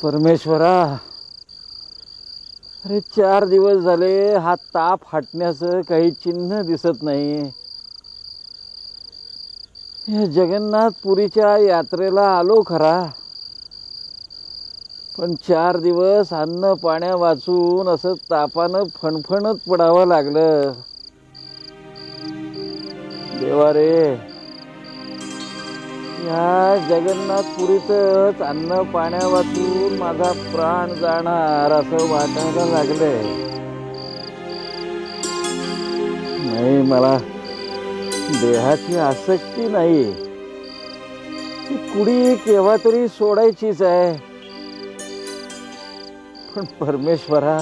परमेश्वरा, अरे 4 दिवस झाले हा ताप हटण्याचं काही चिन्ह दिसत नाही. या जगन्नाथपुरीच्या यात्रेला आलो खरा, पण 4 दिवस अन्न पाण्या वाचून असं तापानं फणफणत पडावं लागलं. देवा रे, या जगन्नाथपुरीतच अन्न पाण्या वाचून माझा प्राण जाणार असं वाटायला लागलंय. नाही, मला देहाची आसक्ती नाही, ती कुडी केव्हा तरी सोडायचीच आहे. पण परमेश्वरा,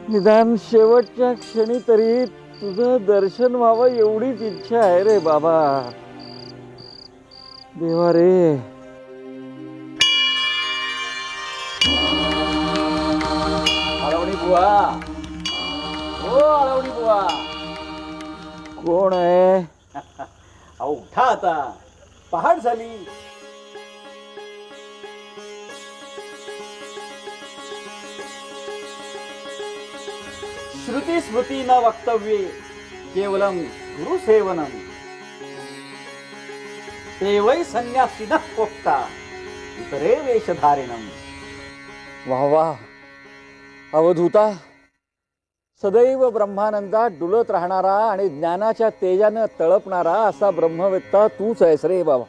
निदान शेवटच्या क्षणी तरी तुझं दर्शन व्हावं एवढीच इच्छा आहे रे बाबा. देवा रे, आळवणी बुवा, हो आळवणी बुवा. कोण आहे? अहो उठा आता, पहाट झाली. श्रुती स्मृती न वक्तव्ये केवलम गुरुसेवनम ते वै संन्यासिनः कोक्ता इतरे वेशधारिणम. वा वा, अवधूता, सदैव ब्रह्मानंदात डुलत राहणारा आणि ज्ञानाच्या तेजानं तळपणारा असा ब्रह्मवेत्ता तूच आहेस रे बाबा.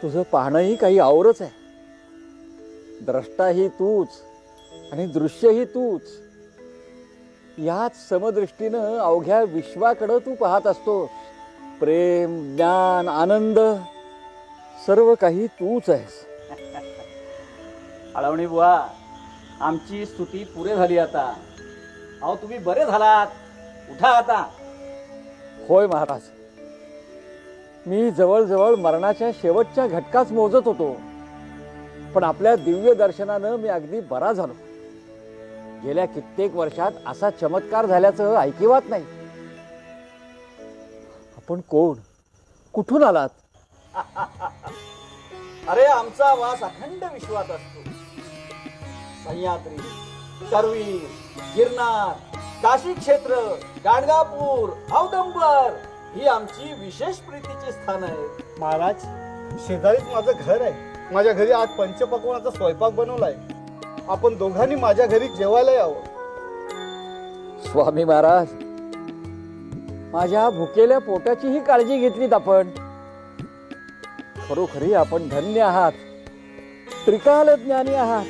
तुझं पाहणंही काही आवरच आहे. द्रष्टाही तूच आणि दृश्यही तूच. याच समदृष्टीनं अवघ्या विश्वाकडं तू पाहत असतोस. प्रेम, ज्ञान, आनंद सर्व काही तूच आहेस. आळवणी बुवा, आमची स्तुती पुरे झाली आता. अहो तुम्ही बरे झालात, उठा आता. होय महाराज, मी जवळजवळ मरणाच्या शेवटच्या घटकाच मोजत होतो, पण आपल्या दिव्य दर्शनानं मी अगदी बरा झालो. गेल्या कित्येक वर्षात असा चमत्कार झाल्याचं ऐकिवात नाही. आपण कोण, कुठून आलात? अरे आमचा वास अखंड विश्वात असतो. सह्याद्री, करवीर, गिरनार, काशी क्षेत्र, गाणगापूर, औदंबर ही आमची विशेष प्रीतीची स्थान आहेत. महाराज, शेजारीच माझं घर आहे. माझ्या घरी आज पंचपक्वानाचा स्वयंपाक बनवलाय. आपण दोघांनी माझ्या घरी जेवायला यावं. स्वामी महाराज, माझ्या भुकेल्या पोटाचीही काळजी घेतलीत आपण. खरोखरी आपण धन्य आहात, त्रिकाल ज्ञानी आहात.